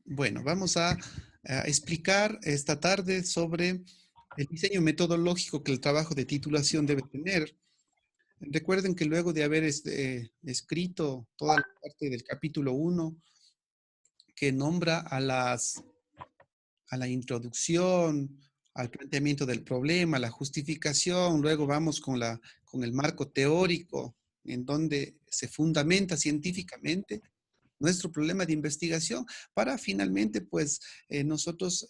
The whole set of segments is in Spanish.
Bueno, vamos a explicar esta tarde sobre el diseño metodológico que el trabajo de titulación debe tener. Recuerden que luego de haber escrito toda la parte del capítulo 1 que nombra a la introducción, al planteamiento del problema, la justificación, luego vamos con el marco teórico en donde se fundamenta científicamente nuestro problema de investigación para finalmente, pues, nosotros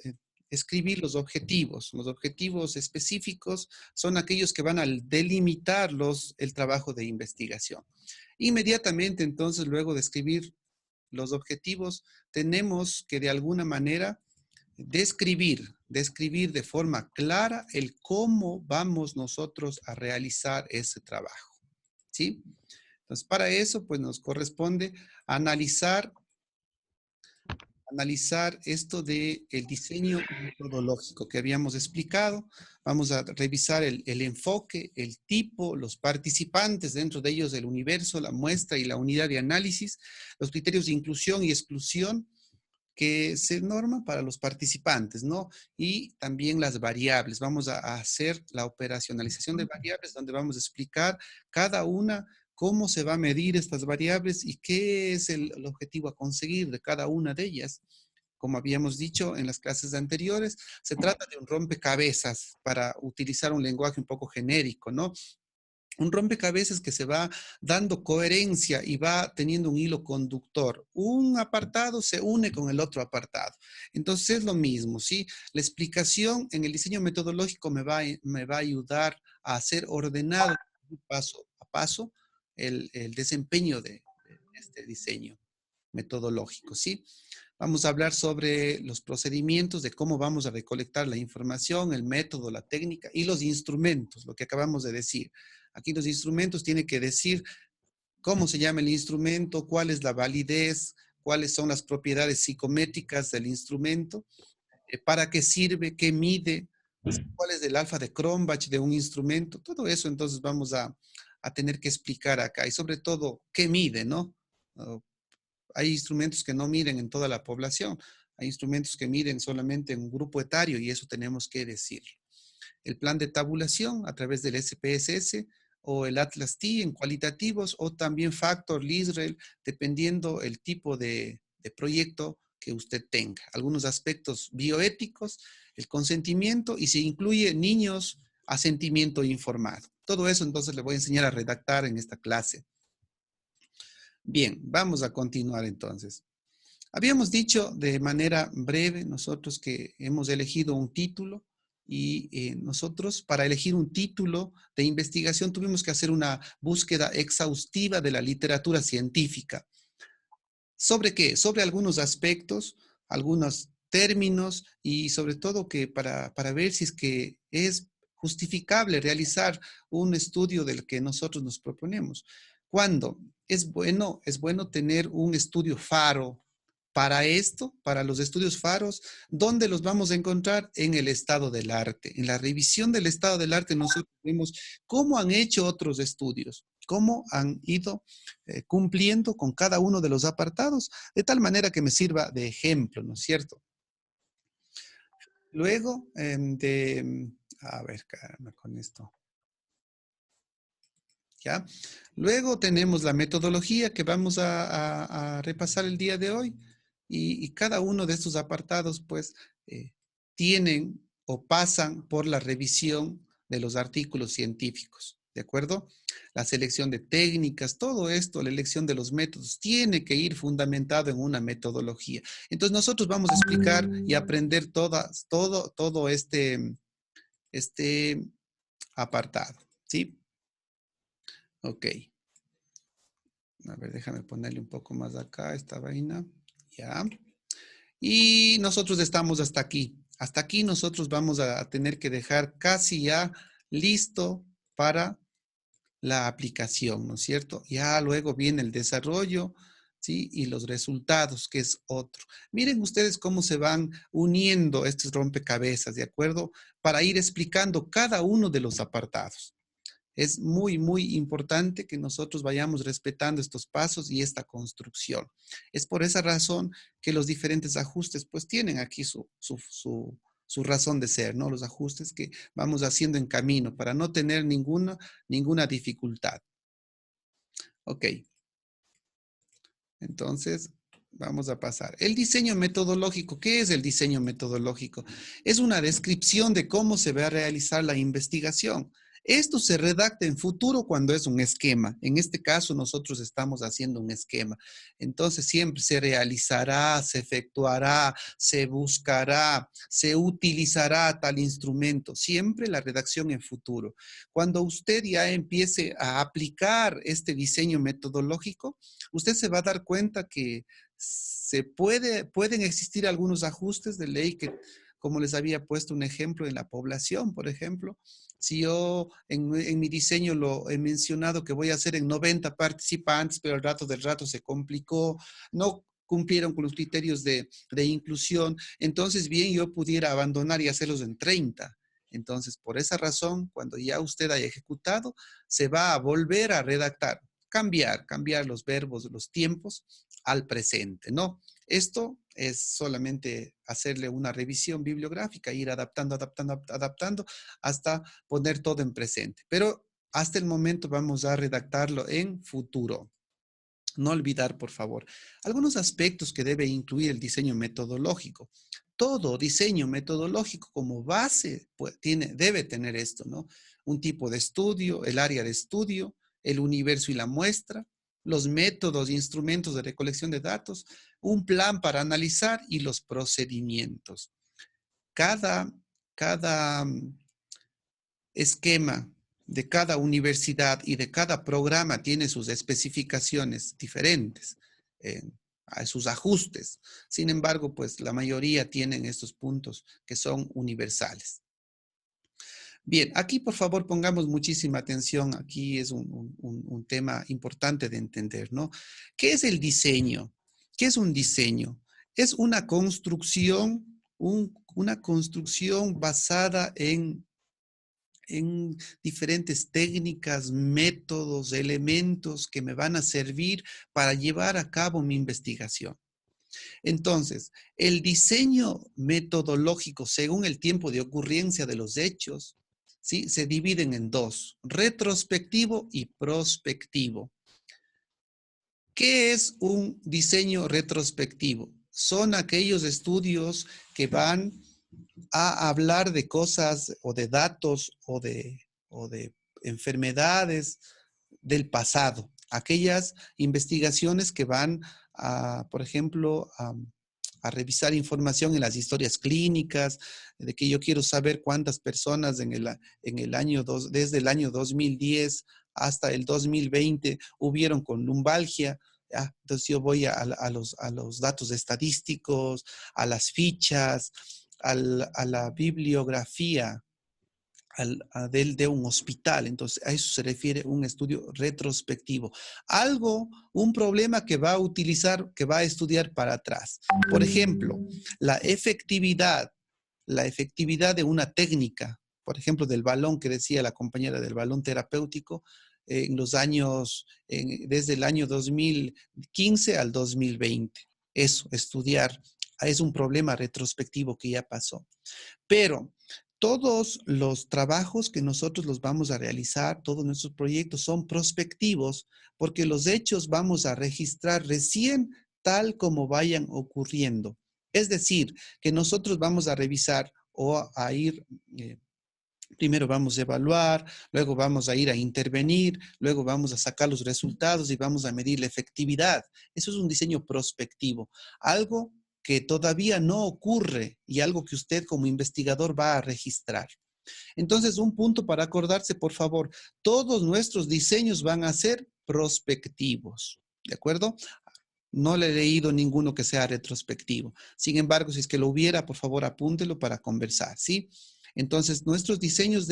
escribir los objetivos. Los objetivos específicos son aquellos que van a delimitar el trabajo de investigación. Inmediatamente, entonces, luego de escribir los objetivos, tenemos que de alguna manera describir de forma clara el cómo vamos nosotros a realizar ese trabajo. ¿Sí? Entonces, para eso, pues nos corresponde analizar esto del diseño metodológico que habíamos explicado. Vamos a revisar el enfoque, el tipo, los participantes, dentro de ellos el universo, la muestra y la unidad de análisis, los criterios de inclusión y exclusión que se norman para los participantes, ¿no? Y también las variables. Vamos a hacer la operacionalización de variables, donde vamos a explicar cada una cómo se va a medir estas variables y qué es el objetivo a conseguir de cada una de ellas. Como habíamos dicho en las clases anteriores, se trata de un rompecabezas para utilizar un lenguaje un poco genérico, ¿no? Un rompecabezas que se va dando coherencia y va teniendo un hilo conductor. Un apartado se une con el otro apartado. Entonces es lo mismo, ¿sí? La explicación en el diseño metodológico me va a ayudar a hacer ordenado paso a paso el desempeño de este diseño metodológico, ¿sí? Vamos a hablar sobre los procedimientos de cómo vamos a recolectar la información, el método, la técnica y los instrumentos, lo que acabamos de decir. Aquí los instrumentos tienen que decir cómo se llama el instrumento, cuál es la validez, cuáles son las propiedades psicométricas del instrumento, para qué sirve, qué mide, cuál es el alfa de Cronbach de un instrumento. Todo eso entonces vamos a tener que explicar acá y sobre todo qué mide, ¿no? Uh, Hay instrumentos que no miden en toda la población, hay instrumentos que miden solamente en un grupo etario y eso tenemos que decirlo. El plan de tabulación a través del SPSS o el Atlas T en cualitativos o también Factor, Lisrel, dependiendo el tipo de proyecto que usted tenga. Algunos aspectos bioéticos, el consentimiento y se incluye niños, asentimiento informado. Todo eso entonces le voy a enseñar a redactar en esta clase. Bien, vamos a continuar entonces. Habíamos dicho de manera breve nosotros que hemos elegido un título y nosotros para elegir un título de investigación tuvimos que hacer una búsqueda exhaustiva de la literatura científica. ¿Sobre qué? Sobre algunos aspectos, algunos términos y sobre todo que para ver si es que es justificable realizar un estudio del que nosotros nos proponemos. ¿Cuándo? Es bueno tener un estudio faro para esto, para los estudios faros. ¿Dónde los vamos a encontrar? En el estado del arte. En la revisión del estado del arte nosotros vemos cómo han hecho otros estudios, cómo han ido cumpliendo con cada uno de los apartados, de tal manera que me sirva de ejemplo, ¿no es cierto? Luego a ver, caramba, con esto. ¿Ya? Luego tenemos la metodología que vamos a repasar el día de hoy y cada uno de estos apartados pues tienen o pasan por la revisión de los artículos científicos, ¿de acuerdo? La selección de técnicas, todo esto, la elección de los métodos, tiene que ir fundamentado en una metodología. Entonces nosotros vamos a explicar y aprender todo este apartado, ¿sí? Ok. A ver, déjame ponerle un poco más acá esta vaina. Ya. Y nosotros estamos hasta aquí. Hasta aquí nosotros vamos a tener que dejar casi ya listo para la aplicación, ¿no es cierto? Ya luego viene el desarrollo, ¿sí? Y los resultados, que es otro. Miren ustedes cómo se van uniendo estos rompecabezas, ¿de acuerdo? Para ir explicando cada uno de los apartados. Es muy, muy importante que nosotros vayamos respetando estos pasos y esta construcción. Es por esa razón que los diferentes ajustes pues tienen aquí su razón de ser, ¿no? Los ajustes que vamos haciendo en camino para no tener ninguna dificultad. Ok, entonces vamos a pasar. El diseño metodológico. ¿Qué es el diseño metodológico? Es una descripción de cómo se va a realizar la investigación. Esto se redacta en futuro cuando es un esquema. En este caso, nosotros estamos haciendo un esquema. Entonces, siempre se realizará, se efectuará, se buscará, se utilizará tal instrumento. Siempre la redacción en futuro. Cuando usted ya empiece a aplicar este diseño metodológico, usted se va a dar cuenta que pueden existir algunos ajustes de ley que, como les había puesto un ejemplo en la población, por ejemplo, si yo en mi diseño lo he mencionado que voy a hacer en 90 participantes, pero al rato del rato se complicó, no cumplieron con los criterios de inclusión, entonces bien yo pudiera abandonar y hacerlos en 30. Entonces, por esa razón, cuando ya usted haya ejecutado, se va a volver a redactar, cambiar los verbos, los tiempos al presente, ¿no? Esto es solamente hacerle una revisión bibliográfica, ir adaptando hasta poner todo en presente. Pero hasta el momento vamos a redactarlo en futuro. No olvidar, por favor, algunos aspectos que debe incluir el diseño metodológico. Todo diseño metodológico como base pues, debe tener esto, ¿no? Un tipo de estudio, el área de estudio, el universo y la muestra, los métodos e instrumentos de recolección de datos, un plan para analizar y los procedimientos. Cada esquema de cada universidad y de cada programa tiene sus especificaciones diferentes, a sus ajustes. Sin embargo, pues la mayoría tienen estos puntos que son universales. Bien, aquí por favor pongamos muchísima atención. Aquí es un tema importante de entender, ¿no? ¿Qué es el diseño? ¿Qué es un diseño? Es una construcción, una construcción basada en diferentes técnicas, métodos, elementos que me van a servir para llevar a cabo mi investigación. Entonces, el diseño metodológico según el tiempo de ocurrencia de los hechos, ¿sí? Se dividen en dos, retrospectivo y prospectivo. ¿Qué es un diseño retrospectivo? Son aquellos estudios que van a hablar de cosas o de datos o de enfermedades del pasado. Aquellas investigaciones que van a, por ejemplo, a revisar información en las historias clínicas, de que yo quiero saber cuántas personas desde el año 2010 hasta el 2020 hubieron con lumbalgia. ¿Ya? Entonces yo voy a los datos estadísticos, a las fichas, a la bibliografía de un hospital. Entonces, a eso se refiere un estudio retrospectivo. Un problema que va a utilizar, que va a estudiar para atrás. Por ejemplo, la efectividad de una técnica, por ejemplo, del balón que decía la compañera del balón terapéutico, en los años, desde el año 2015 al 2020. Eso, estudiar, es un problema retrospectivo que ya pasó. Pero todos los trabajos que nosotros los vamos a realizar, todos nuestros proyectos son prospectivos, porque los hechos vamos a registrar recién tal como vayan ocurriendo. Es decir, que nosotros vamos a revisar o a ir, primero vamos a evaluar, luego vamos a ir a intervenir, luego vamos a sacar los resultados y vamos a medir la efectividad. Eso es un diseño prospectivo, algo que todavía no ocurre y algo que usted como investigador va a registrar. Entonces, un punto para acordarse, por favor, todos nuestros diseños van a ser prospectivos, ¿de acuerdo? No le he leído ninguno que sea retrospectivo. Sin embargo, si es que lo hubiera, por favor, apúntelo para conversar, ¿sí? Entonces, nuestros diseños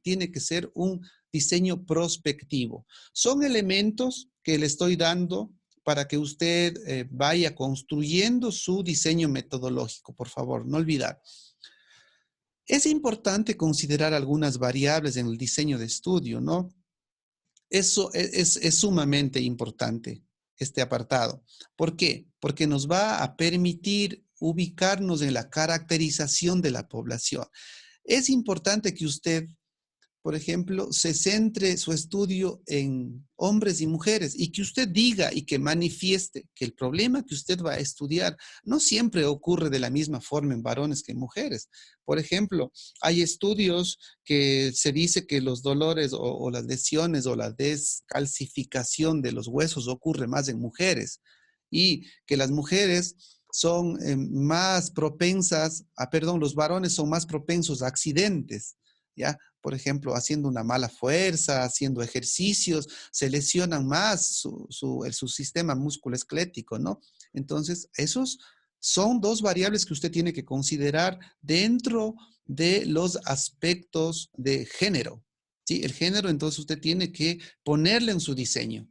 tiene que ser un diseño prospectivo. Son elementos que le estoy dando para que usted vaya construyendo su diseño metodológico, por favor, no olvidar. Es importante considerar algunas variables en el diseño de estudio, ¿no? Eso es sumamente importante, este apartado. ¿Por qué? Porque nos va a permitir ubicarnos en la caracterización de la población. Es importante que usted, por ejemplo, se centre su estudio en hombres y mujeres y que usted diga y que manifieste que el problema que usted va a estudiar no siempre ocurre de la misma forma en varones que en mujeres. Por ejemplo, hay estudios que se dice que los dolores o las lesiones o la descalcificación de los huesos ocurre más en mujeres y que las mujeres son más propensas, perdón, los varones son más propensos a accidentes, ¿ya? Por ejemplo, haciendo una mala fuerza, haciendo ejercicios, se lesionan más su sistema musculoesquelético, ¿no? Entonces, esos son dos variables que usted tiene que considerar dentro de los aspectos de género, ¿sí? El género, entonces, usted tiene que ponerle en su diseño.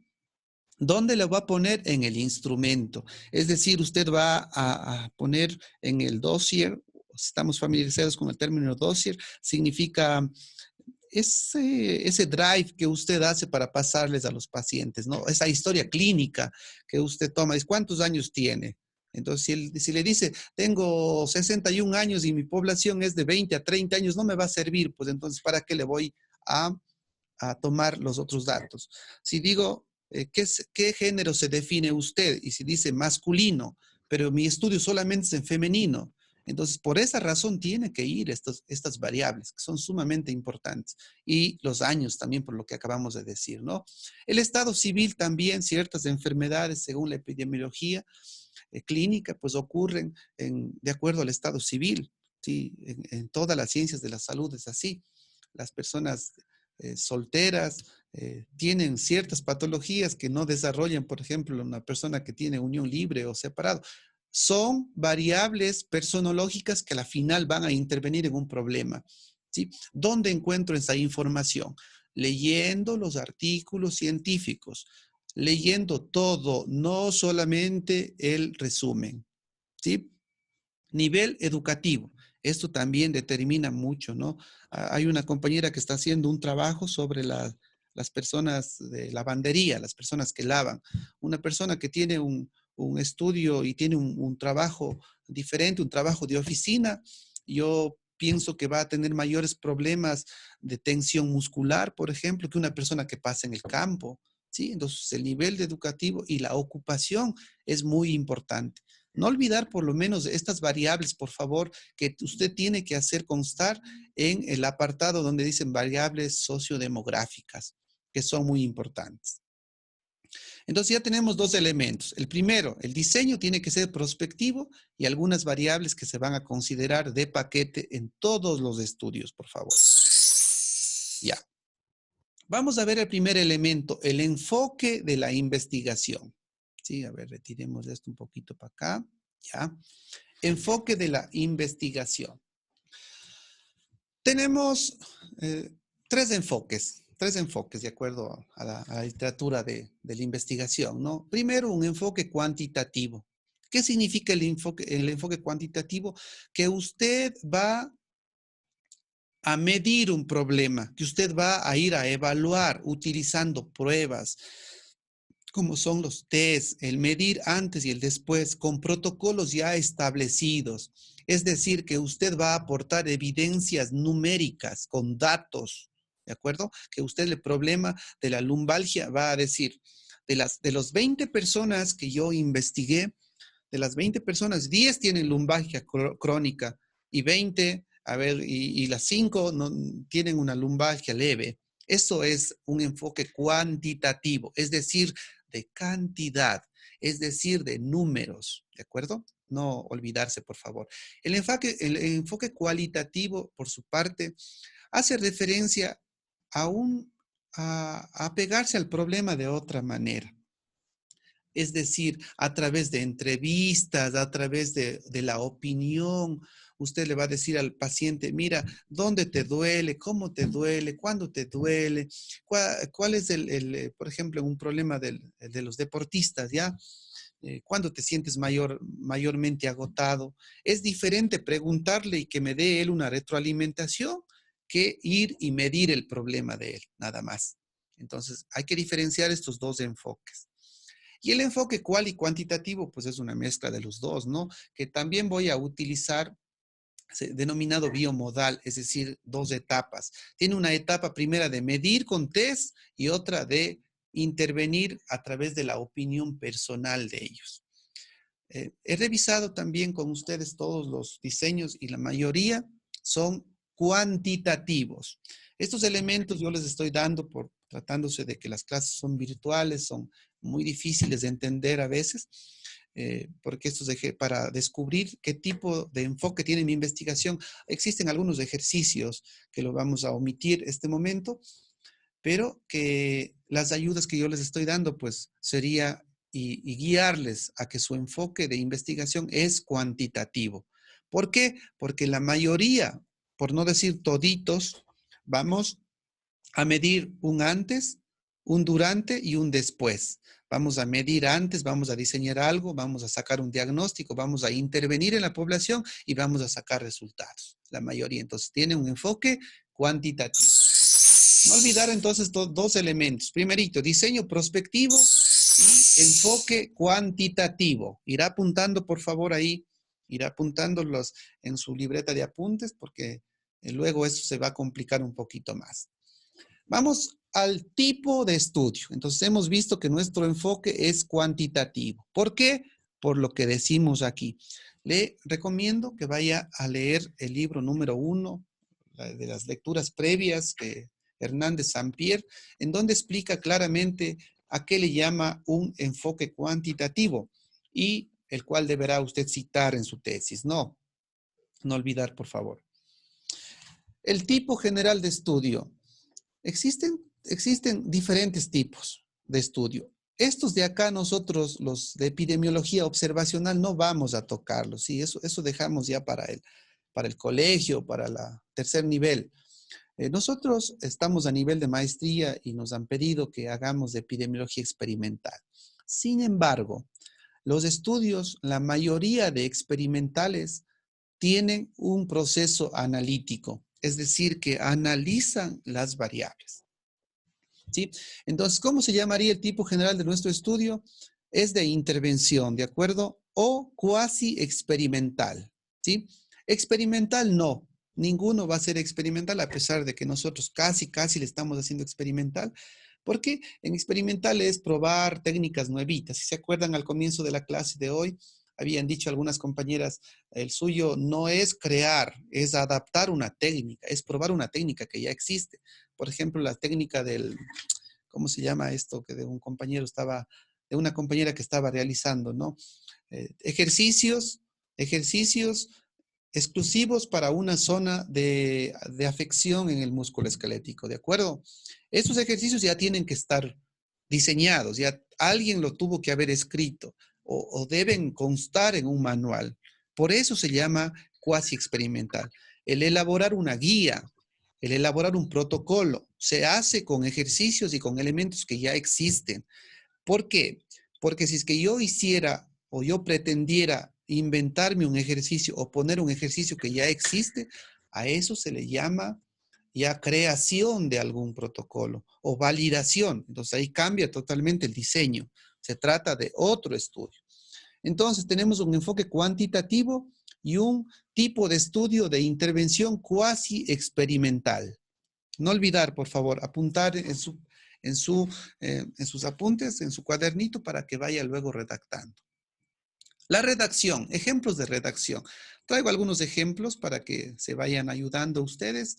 ¿Dónde lo va a poner? En el instrumento. Es decir, usted va a poner en el dossier, estamos familiarizados con el término dossier, significa ese drive que usted hace para pasarles a los pacientes, ¿no? Esa historia clínica que usted toma, es cuántos años tiene. Entonces, si le dice, tengo 61 años y mi población es de 20 a 30 años, no me va a servir, pues entonces, ¿para qué le voy a, a tomar los otros datos? Si digo, ¿qué género se define usted? Y si dice masculino, pero mi estudio solamente es en femenino, entonces, por esa razón tiene que ir estas variables que son sumamente importantes y los años también por lo que acabamos de decir, ¿no? El estado civil también, ciertas enfermedades según la epidemiología clínica, pues ocurren de acuerdo al estado civil, ¿sí? En todas las ciencias de la salud es así. Las personas solteras tienen ciertas patologías que no desarrollan, por ejemplo, una persona que tiene unión libre o separado. Son variables personológicas que a la final van a intervenir en un problema, ¿sí? ¿Dónde encuentro esa información? Leyendo los artículos científicos, leyendo todo, no solamente el resumen, ¿sí? Nivel educativo. Esto también determina mucho, ¿no? Hay una compañera que está haciendo un trabajo sobre las personas de lavandería, las personas que lavan. Una persona que tiene un estudio y tiene un trabajo diferente, un trabajo de oficina, yo pienso que va a tener mayores problemas de tensión muscular, por ejemplo, que una persona que pasa en el campo, ¿sí? Entonces, el nivel educativo y la ocupación es muy importante. No olvidar por lo menos estas variables, por favor, que usted tiene que hacer constar en el apartado donde dicen variables sociodemográficas, que son muy importantes. Entonces ya tenemos dos elementos. El primero, el diseño tiene que ser prospectivo y algunas variables que se van a considerar de paquete en todos los estudios, por favor. Ya. Vamos a ver el primer elemento, el enfoque de la investigación. Sí, a ver, retiremos esto un poquito para acá. Ya. Enfoque de la investigación. Tenemos tres enfoques de acuerdo a la literatura de la investigación, ¿no? Primero, un enfoque cuantitativo. ¿Qué significa el enfoque cuantitativo? Que usted va a medir un problema, que usted va a ir a evaluar utilizando pruebas, como son los test, el medir antes y el después, con protocolos ya establecidos. Es decir, que usted va a aportar evidencias numéricas con datos, ¿de acuerdo? Que usted el problema de la lumbalgia va a decir, de los 20 personas que yo investigué, de las 20 personas, 10 tienen lumbalgia crónica y 20, a ver, y las 5 no, tienen una lumbalgia leve. Eso es un enfoque cuantitativo, es decir, de cantidad, es decir, de números, ¿de acuerdo? No olvidarse, por favor. El enfoque cualitativo, por su parte, hace referencia a, a pegarse al problema de otra manera. Es decir, a través de entrevistas, a través de la opinión, usted le va a decir al paciente, mira, ¿dónde te duele? ¿Cómo te duele? ¿Cuándo te duele? ¿Cuál es por ejemplo, un problema de los deportistas, ¿ya? ¿Cuándo te sientes mayormente agotado? Es diferente preguntarle y que me dé él una retroalimentación que ir y medir el problema de él, nada más. Entonces, hay que diferenciar estos dos enfoques. Y el enfoque cual y cuantitativo, pues es una mezcla de los dos, ¿no? Que también voy a utilizar denominado biomodal, es decir, dos etapas. Tiene una etapa primera de medir con test y otra de intervenir a través de la opinión personal de ellos. He revisado también con ustedes todos los diseños y la mayoría son cuantitativos. Estos elementos yo les estoy dando por tratándose de que las clases son virtuales, son muy difíciles de entender a veces, porque esto es para descubrir qué tipo de enfoque tiene mi investigación. Existen algunos ejercicios que lo vamos a omitir este momento, pero que las ayudas que yo les estoy dando, pues sería y guiarles a que su enfoque de investigación es cuantitativo. ¿Por qué? Porque la mayoría, por no decir toditos, vamos a medir un antes, un durante y un después. Vamos a medir antes, vamos a diseñar algo, vamos a sacar un diagnóstico, vamos a intervenir en la población y vamos a sacar resultados. La mayoría entonces tiene un enfoque cuantitativo. No olvidar entonces dos elementos. Primerito, diseño prospectivo y enfoque cuantitativo. Irá apuntando, por favor, ahí, irá apuntándolos en su libreta de apuntes porque luego eso se va a complicar un poquito más. Vamos al tipo de estudio. Entonces hemos visto que nuestro enfoque es cuantitativo. ¿Por qué? Por lo que decimos aquí. Le recomiendo que vaya a leer el libro número 1 de las lecturas previas de Hernández Sampier, en donde explica claramente a qué le llama un enfoque cuantitativo y el cual deberá usted citar en su tesis. No olvidar, por favor. El tipo general de estudio. Existen diferentes tipos de estudio. Estos de acá nosotros, los de epidemiología observacional, no vamos a tocarlos, ¿sí? Eso dejamos ya para el colegio, para el tercer nivel. Nosotros estamos a nivel de maestría y nos han pedido que hagamos de epidemiología experimental. Sin embargo, los estudios, la mayoría de experimentales, tienen un proceso analítico, es decir, que analizan las variables. ¿Sí? Entonces, ¿cómo se llamaría el tipo general de nuestro estudio? Es de intervención, ¿de acuerdo? O cuasi experimental, ¿sí? Experimental no, ninguno va a ser experimental a pesar de que nosotros casi le estamos haciendo experimental, porque en experimental es probar técnicas nuevitas. Si se acuerdan al comienzo de la clase de hoy, habían dicho algunas compañeras, el suyo no es crear, es adaptar una técnica, es probar una técnica que ya existe. Por ejemplo, la técnica del, ¿cómo se llama esto? Que de un compañero estaba, de una compañera que estaba realizando, ¿no? Ejercicios exclusivos para una zona de afección en el músculo esquelético, ¿de acuerdo? Estos ejercicios ya tienen que estar diseñados, ya alguien lo tuvo que haber escrito o deben constar en un manual. Por eso se llama cuasi experimental. El elaborar una guía, el elaborar un protocolo, se hace con ejercicios y con elementos que ya existen. ¿Por qué? Porque si es que yo hiciera o yo pretendiera inventarme un ejercicio o poner un ejercicio que ya existe, a eso se le llama ya creación de algún protocolo o validación. Entonces ahí cambia totalmente el diseño. Se trata de otro estudio. Entonces tenemos un enfoque cuantitativo y un tipo de estudio de intervención cuasi experimental. No olvidar, por favor, apuntar en sus apuntes, en su cuadernito, para que vaya luego redactando. La redacción, ejemplos de redacción. Traigo algunos ejemplos para que se vayan ayudando ustedes.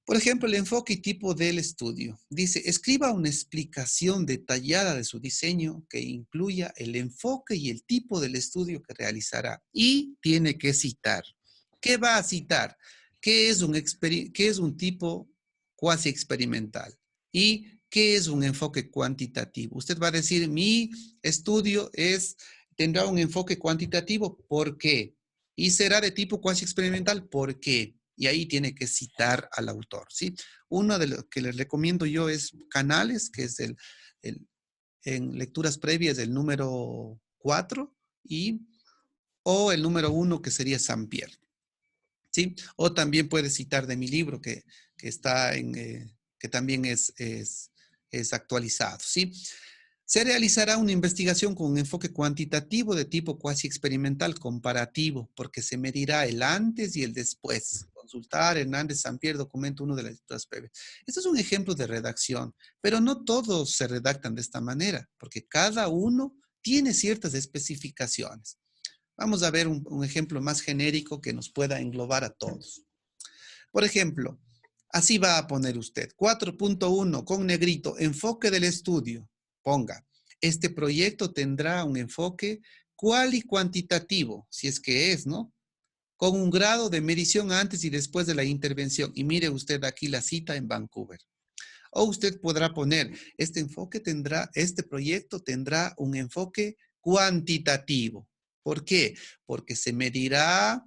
Por ejemplo, el enfoque y tipo del estudio. Dice, escriba una explicación detallada de su diseño que incluya el enfoque y el tipo del estudio que realizará. Y tiene que citar. ¿Qué va a citar? ¿Qué es un tipo cuasi experimental? ¿Y qué es un enfoque cuantitativo? Usted va a decir, mi estudio tendrá un enfoque cuantitativo. ¿Por qué? Y será de tipo cuasi experimental. ¿Por qué? Y ahí tiene que citar al autor, ¿sí? Uno de los que les recomiendo yo es Canales, que es en lecturas previas el número 4, o el número 1, que sería Sampier, ¿sí? O también puede citar de mi libro, que está que también es actualizado, ¿sí? Se realizará una investigación con un enfoque cuantitativo de tipo cuasi experimental comparativo, porque se medirá el antes y el después. Consultar Hernández Sampier, documento 1 de las lecturas previas. Este es un ejemplo de redacción, pero no todos se redactan de esta manera, porque cada uno tiene ciertas especificaciones. Vamos a ver un ejemplo más genérico que nos pueda englobar a todos. Por ejemplo, así va a poner usted, 4.1 con negrito, enfoque del estudio. Ponga, este proyecto tendrá un enfoque cual y cuantitativo, si es que es, ¿no? Con un grado de medición antes y después de la intervención. Y mire usted aquí la cita en Vancouver. O usted podrá poner, este proyecto tendrá un enfoque cuantitativo. ¿Por qué? Porque se medirá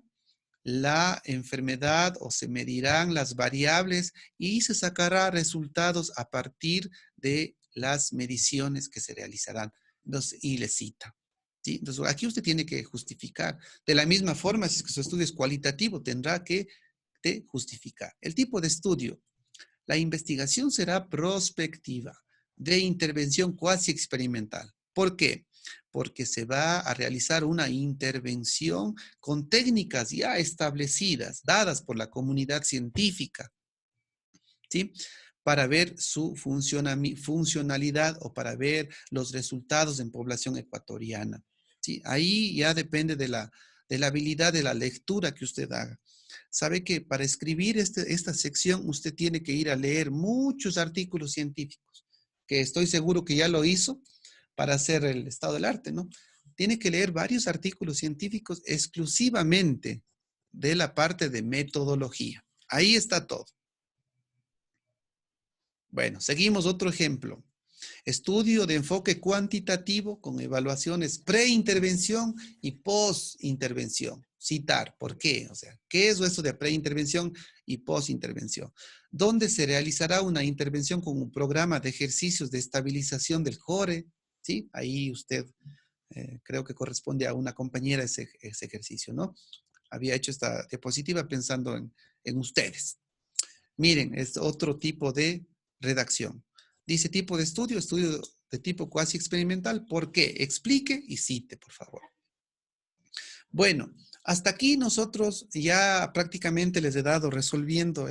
la enfermedad o se medirán las variables y se sacará resultados a partir de las mediciones que se realizarán. Entonces, y le cita. ¿Sí? Entonces, aquí usted tiene que justificar. De la misma forma, si es que su estudio es cualitativo, tendrá que justificar. El tipo de estudio. La investigación será prospectiva, de intervención cuasi experimental. ¿Por qué? Porque se va a realizar una intervención con técnicas ya establecidas, dadas por la comunidad científica, ¿sí? Para ver su funcionalidad o para ver los resultados en población ecuatoriana, ¿sí? Ahí ya depende de la habilidad de la lectura que usted haga. Sabe que para escribir esta sección usted tiene que ir a leer muchos artículos científicos, que estoy seguro que ya lo hizo para hacer el estado del arte, ¿no? Tiene que leer varios artículos científicos exclusivamente de la parte de metodología. Ahí está todo. Bueno, seguimos otro ejemplo. Estudio de enfoque cuantitativo con evaluaciones pre-intervención y post-intervención. Citar, ¿por qué? O sea, ¿qué es eso de pre-intervención y post-intervención? Donde se realizará una intervención con un programa de ejercicios de estabilización del core, ¿sí? Ahí usted creo que corresponde a una compañera ese ejercicio, ¿no? Había hecho esta diapositiva pensando en ustedes. Miren, es otro tipo de redacción. Dice tipo de estudio de tipo cuasi experimental. ¿Por qué? Explique y cite, por favor. Bueno, hasta aquí nosotros ya prácticamente les he dado resolviendo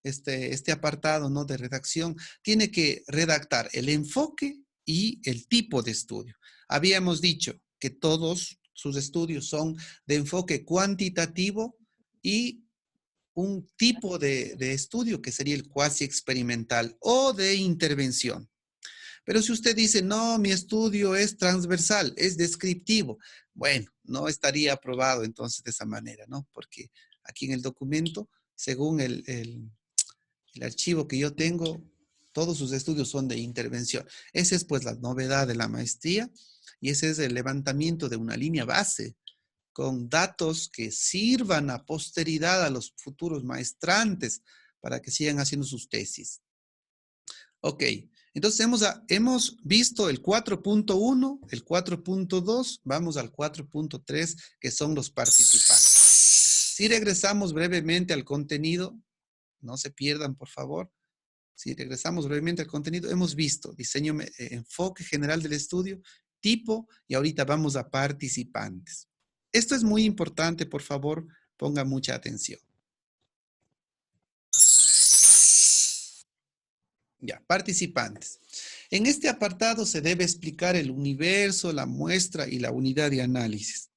este apartado, ¿no? De redacción. Tiene que redactar el enfoque y el tipo de estudio. Habíamos dicho que todos sus estudios son de enfoque cuantitativo y un tipo de estudio que sería el cuasi experimental o de intervención. Pero si usted dice, no, mi estudio es transversal, es descriptivo, bueno, no estaría aprobado entonces de esa manera, ¿no? Porque aquí en el documento, según el archivo que yo tengo, todos sus estudios son de intervención. Esa es pues la novedad de la maestría y ese es el levantamiento de una línea base con datos que sirvan a posteridad a los futuros maestrantes para que sigan haciendo sus tesis. Ok, entonces hemos visto el 4.1, el 4.2, vamos al 4.3, que son los participantes. Si regresamos brevemente al contenido, no se pierdan, por favor. Si regresamos brevemente al contenido, hemos visto diseño, enfoque general del estudio, tipo, y ahorita vamos a participantes. Esto es muy importante, por favor, ponga mucha atención. Ya, participantes. En este apartado se debe explicar el universo, la muestra y la unidad de análisis.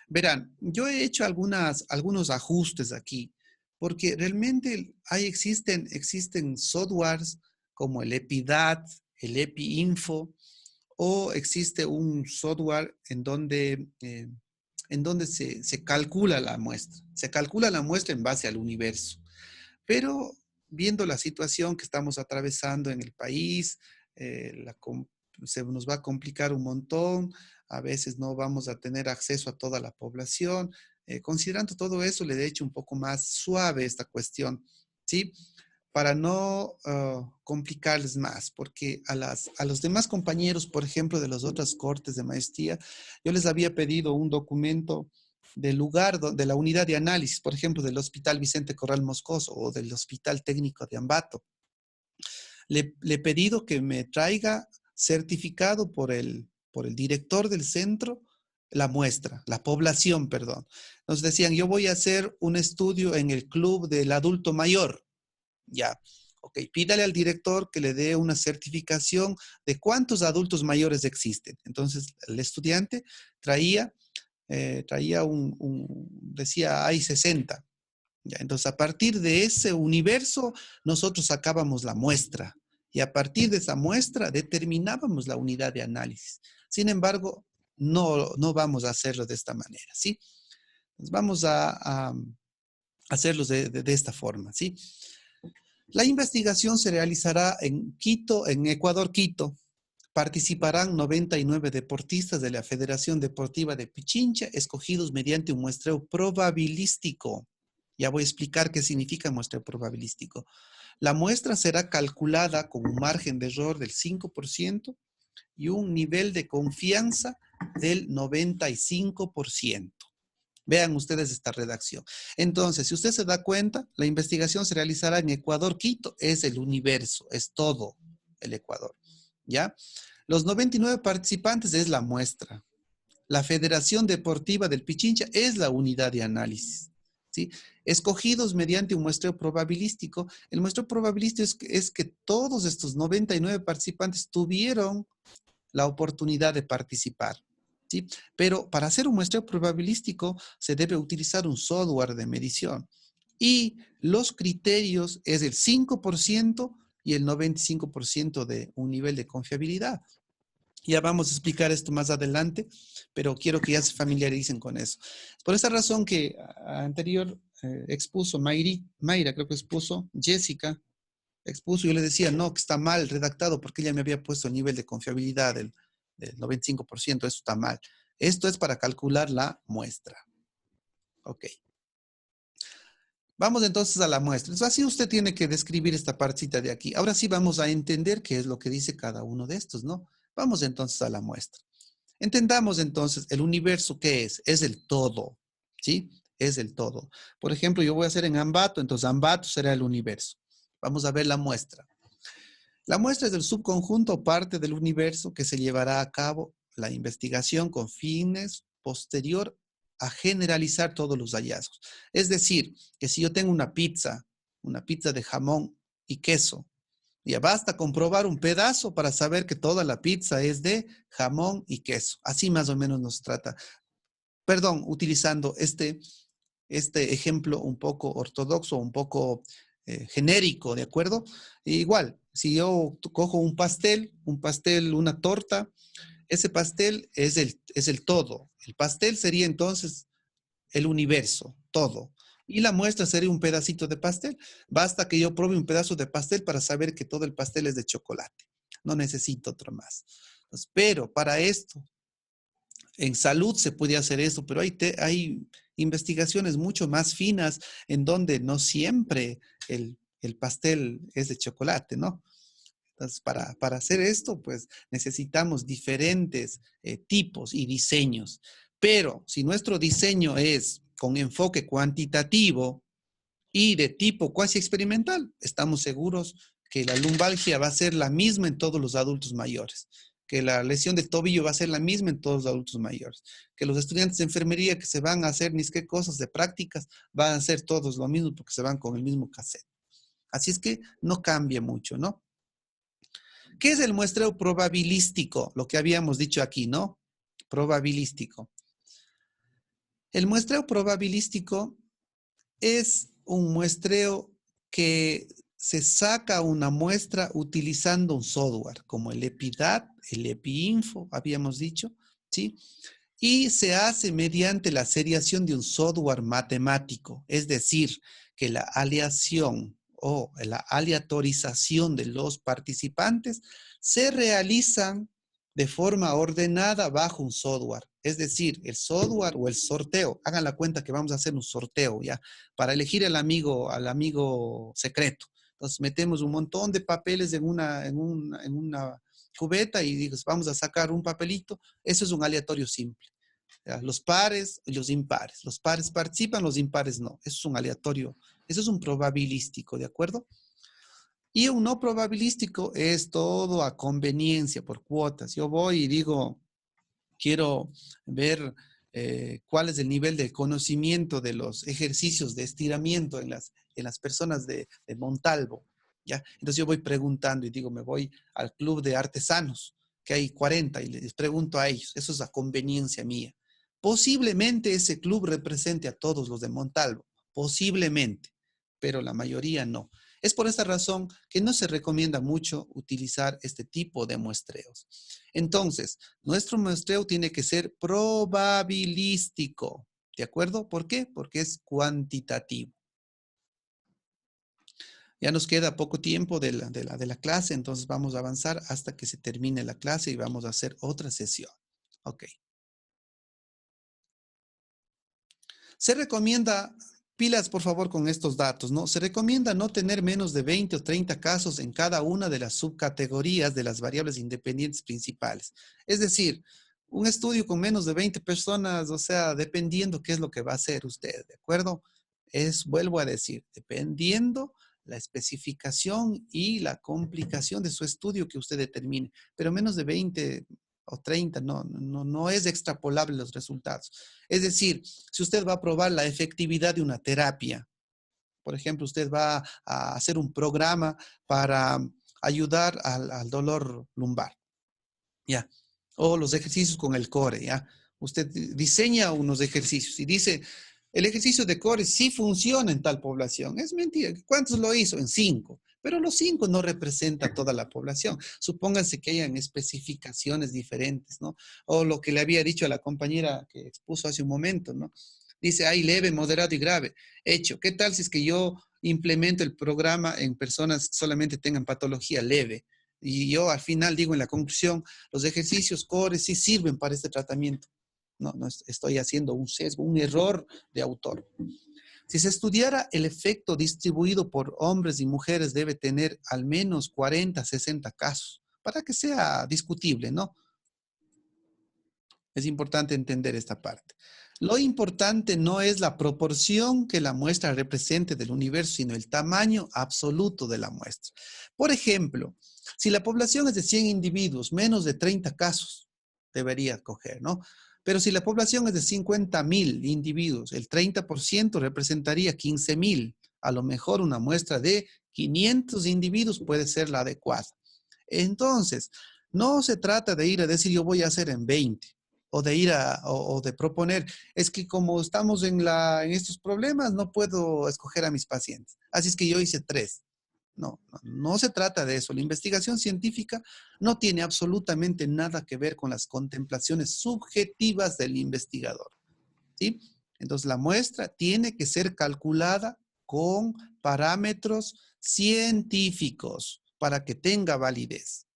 Verán, yo he hecho algunos ajustes aquí, porque realmente existen softwares como el EpiDat, el EpiInfo, o existe un software en donde se calcula la muestra. Se calcula la muestra en base al universo. Pero viendo la situación que estamos atravesando en el país, se nos va a complicar un montón, a veces no vamos a tener acceso a toda la población. Considerando todo eso, le he hecho un poco más suave esta cuestión, ¿sí? Para no complicarles más, porque a los demás compañeros, por ejemplo, de las otras cortes de maestría, yo les había pedido un documento del lugar de la unidad de análisis, por ejemplo, del Hospital Vicente Corral Moscoso o del Hospital Técnico de Ambato. le he pedido que me traiga certificado por el director del centro la muestra, la población, perdón. Nos decían, yo voy a hacer un estudio en el club del adulto mayor. Ya, ok, pídale al director que le dé una certificación de cuántos adultos mayores existen. Entonces, el estudiante traía, decía, hay 60. Ya, entonces, a partir de ese universo, nosotros sacábamos la muestra y a partir de esa muestra determinábamos la unidad de análisis. Sin embargo, no vamos a hacerlo de esta manera, ¿sí? Pues vamos a hacerlos de esta forma, ¿sí? La investigación se realizará en Quito, en Ecuador, Quito. Participarán 99 deportistas de la Federación Deportiva de Pichincha, escogidos mediante un muestreo probabilístico. Ya voy a explicar qué significa muestreo probabilístico. La muestra será calculada con un margen de error del 5% y un nivel de confianza del 95%. Vean ustedes esta redacción. Entonces, si usted se da cuenta, la investigación se realizará en Ecuador, Quito, es el universo, es todo el Ecuador, ¿ya? Los 99 participantes es la muestra. La Federación Deportiva del Pichincha es la unidad de análisis, ¿sí? Escogidos mediante un muestreo probabilístico. El muestreo probabilístico es que todos estos 99 participantes tuvieron la oportunidad de participar, ¿sí? Pero para hacer un muestreo probabilístico se debe utilizar un software de medición y los criterios es el 5% y el 95% de un nivel de confiabilidad. Ya vamos a explicar esto más adelante, pero quiero que ya se familiaricen con eso. Por esa razón que anterior expuso Mayra, creo que expuso, Jessica, expuso, yo le decía, no, que está mal redactado porque ella me había puesto el nivel de confiabilidad del 95%, eso está mal. Esto es para calcular la muestra. Ok. Vamos entonces a la muestra. Entonces, así usted tiene que describir esta partecita de aquí. Ahora sí vamos a entender qué es lo que dice cada uno de estos, ¿no? Vamos entonces a la muestra. Entendamos entonces el universo, ¿qué es? Es el todo, ¿sí? Es el todo. Por ejemplo, yo voy a hacer en Ambato, entonces Ambato será el universo. Vamos a ver la muestra. La muestra es del subconjunto o parte del universo que se llevará a cabo la investigación con fines posterior a generalizar todos los hallazgos. Es decir, que si yo tengo una pizza de jamón y queso, ya basta comprobar un pedazo para saber que toda la pizza es de jamón y queso. Así más o menos nos trata. Perdón, utilizando este ejemplo un poco ortodoxo, un poco genérico, ¿de acuerdo? Igual, si yo cojo un pastel, una torta, ese pastel es el todo. El pastel sería entonces el universo, todo. Y la muestra sería un pedacito de pastel. Basta que yo pruebe un pedazo de pastel para saber que todo el pastel es de chocolate. No necesito otro más. Entonces, pero para esto, en salud se puede hacer eso, pero hay investigaciones mucho más finas en donde no siempre el pastel es de chocolate, ¿no? Entonces, para hacer esto, pues necesitamos diferentes tipos y diseños. Pero si nuestro diseño es con enfoque cuantitativo y de tipo cuasi experimental, estamos seguros que la lumbalgia va a ser la misma en todos los adultos mayores, que la lesión del tobillo va a ser la misma en todos los adultos mayores, que los estudiantes de enfermería que se van a hacer ni qué cosas de prácticas van a hacer todos lo mismo porque se van con el mismo cassette. Así es que no cambia mucho, ¿no? ¿Qué es el muestreo probabilístico? Lo que habíamos dicho aquí, ¿no? Probabilístico. El muestreo probabilístico es un muestreo que se saca una muestra utilizando un software como el EpiDat, el EpiInfo, habíamos dicho, ¿sí? Y se hace mediante la seriación de un software matemático, es decir, que la aleación o la aleatorización de los participantes se realizan de forma ordenada bajo un software. Es decir, el software o el sorteo. Hagan la cuenta que vamos a hacer un sorteo, ¿ya? Para elegir al amigo secreto. Entonces metemos un montón de papeles en una cubeta y dices, vamos a sacar un papelito. Eso es un aleatorio simple. ¿Ya? Los pares y los impares. Los pares participan, los impares no. Eso es un aleatorio. Eso es un probabilístico, ¿de acuerdo? Y un no probabilístico es todo a conveniencia, por cuotas. Yo voy y digo, quiero ver cuál es el nivel de conocimiento de los ejercicios de estiramiento en las personas de Montalvo, ¿ya? Entonces yo voy preguntando y digo, me voy al club de artesanos, que hay 40, y les pregunto a ellos, eso es a conveniencia mía. Posiblemente ese club represente a todos los de Montalvo, posiblemente, pero la mayoría no. Es por esta razón que no se recomienda mucho utilizar este tipo de muestreos. Entonces, nuestro muestreo tiene que ser probabilístico, ¿de acuerdo? ¿Por qué? Porque es cuantitativo. Ya nos queda poco tiempo de la clase, entonces vamos a avanzar hasta que se termine la clase y vamos a hacer otra sesión. Ok. Se recomienda, pilas por favor con estos datos, ¿no? Se recomienda no tener menos de 20 o 30 casos en cada una de las subcategorías de las variables independientes principales. Es decir, un estudio con menos de 20 personas, o sea, dependiendo qué es lo que va a hacer usted, ¿de acuerdo? Es, vuelvo a decir, dependiendo la especificación y la complicación de su estudio que usted determine, pero menos de 20 o 30 no es extrapolable los resultados. Es decir, si usted va a probar la efectividad de una terapia, por ejemplo, usted va a hacer un programa para ayudar al dolor lumbar, ¿ya? O los ejercicios con el core, ¿ya? Usted diseña unos ejercicios y dice, el ejercicio de core sí funciona en tal población. Es mentira. ¿Cuántos lo hizo? En 5. Pero los 5 no representan toda la población. Supónganse que hayan especificaciones diferentes, ¿no? O lo que le había dicho a la compañera que expuso hace un momento, ¿no? Dice, hay leve, moderado y grave. Hecho, ¿qué tal si es que yo implemento el programa en personas que solamente tengan patología leve? Y yo al final digo en la conclusión, los ejercicios core sí sirven para este tratamiento. No estoy haciendo un sesgo, un error de autor. Si se estudiara el efecto distribuido por hombres y mujeres, debe tener al menos 40, 60 casos para que sea discutible, ¿no? Es importante entender esta parte. Lo importante no es la proporción que la muestra represente del universo, sino el tamaño absoluto de la muestra. Por ejemplo, si la población es de 100 individuos, menos de 30 casos debería coger, ¿no? Pero si la población es de 50.000 individuos, el 30% representaría 15.000. A lo mejor una muestra de 500 individuos puede ser la adecuada. Entonces, no se trata de ir a decir yo voy a hacer en 20 o de ir o de proponer, es que como estamos en estos problemas, no puedo escoger a mis pacientes. Así es que yo hice 3. No se trata de eso. La investigación científica no tiene absolutamente nada que ver con las contemplaciones subjetivas del investigador, ¿sí? Entonces, la muestra tiene que ser calculada con parámetros científicos para que tenga validez.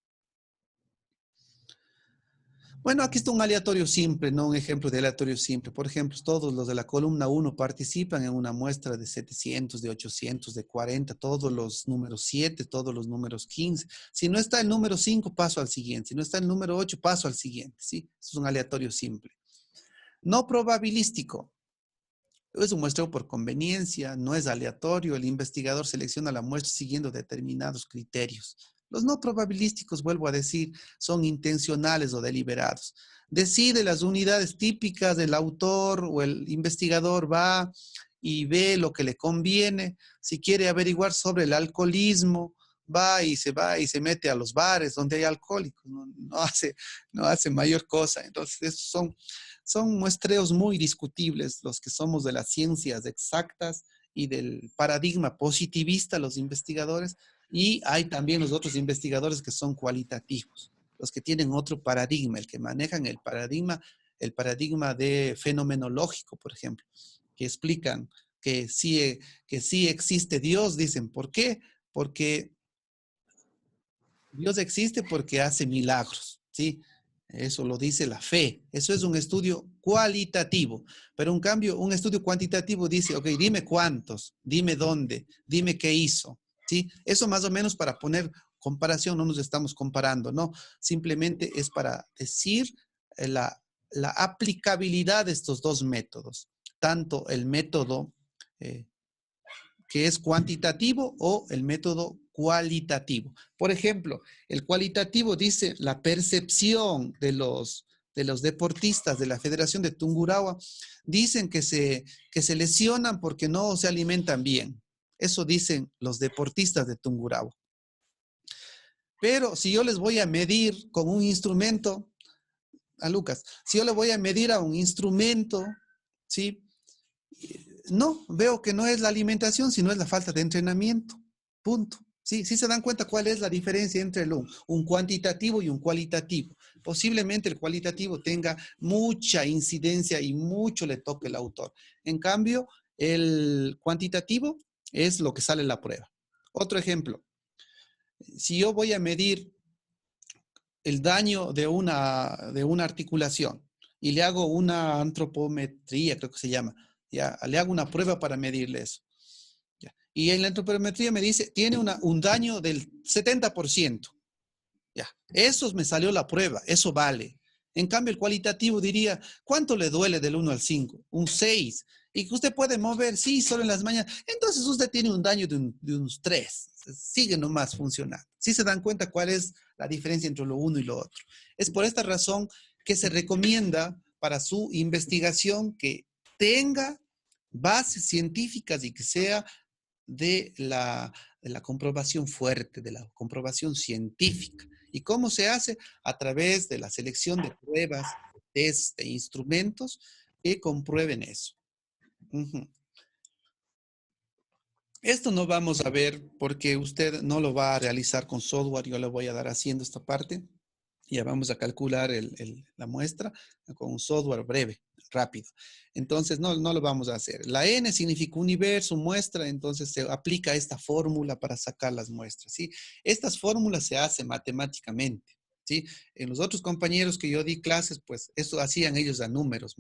Bueno, aquí está un aleatorio simple, no un ejemplo de aleatorio simple. Por ejemplo, todos los de la columna 1 participan en una muestra de 700, de 800, de 40, todos los números 7, todos los números 15. Si no está el número 5, paso al siguiente. Si no está el número 8, paso al siguiente, ¿sí? Es un aleatorio simple. No probabilístico. Es un muestreo por conveniencia, no es aleatorio. El investigador selecciona la muestra siguiendo determinados criterios. Los no probabilísticos, vuelvo a decir, son intencionales o deliberados. Decide las unidades típicas del autor o el investigador va y ve lo que le conviene. Si quiere averiguar sobre el alcoholismo, va y se mete a los bares donde hay alcohólicos. No hace mayor cosa. Entonces, estos son muestreos muy discutibles los que somos de las ciencias exactas y del paradigma positivista, los investigadores, y hay también los otros investigadores que son cualitativos, los que tienen otro paradigma, el que manejan el paradigma de fenomenológico, por ejemplo, que explican que sí existe Dios, dicen, ¿por qué? Porque Dios existe porque hace milagros, ¿sí? Eso lo dice la fe. Eso es un estudio cualitativo. Pero en cambio, un estudio cuantitativo dice, ok, dime cuántos, dime dónde, dime qué hizo, ¿sí? Eso más o menos para poner comparación, no nos estamos comparando, ¿no? Simplemente es para decir la aplicabilidad de estos dos métodos. Tanto el método que es cuantitativo, o el método cualitativo. Por ejemplo, el cualitativo dice la percepción de los deportistas de la Federación de Tungurahua, dicen que se lesionan porque no se alimentan bien. Eso dicen los deportistas de Tungurahua. Pero si yo les voy a medir con un instrumento, a Lucas, si yo le voy a medir a un instrumento, ¿sí? No, veo que no es la alimentación, sino es la falta de entrenamiento. Punto. Sí, sí se dan cuenta cuál es la diferencia entre un cuantitativo y un cualitativo. Posiblemente el cualitativo tenga mucha incidencia y mucho le toque el autor. En cambio, el cuantitativo es lo que sale en la prueba. Otro ejemplo, si yo voy a medir el daño de una articulación y le hago una antropometría, creo que se llama, ya, le hago una prueba para medirle eso. Ya. Y en la antropometría me dice, tiene un daño del 70%. Ya, eso me salió la prueba, eso vale. En cambio, el cualitativo diría, ¿cuánto le duele del 1 al 5? Un 6. Y que usted puede mover, sí, solo en las mañanas. Entonces usted tiene un daño de unos 3. Sigue nomás funcionando. ¿Sí se dan cuenta cuál es la diferencia entre lo uno y lo otro? Es por esta razón que se recomienda para su investigación que tenga bases científicas y que sea de la comprobación fuerte, de la comprobación científica. ¿Y cómo se hace? A través de la selección de pruebas, de test, de instrumentos que comprueben eso. Ujú. Esto no vamos a ver porque usted no lo va a realizar con software, yo le voy a dar haciendo esta parte. Ya vamos a calcular la muestra con un software breve, rápido. Entonces, no lo vamos a hacer. La N significa universo, muestra, entonces se aplica esta fórmula para sacar las muestras, ¿sí? Estas fórmulas se hacen matemáticamente, ¿sí? En los otros compañeros que yo di clases, pues eso hacían ellos a números,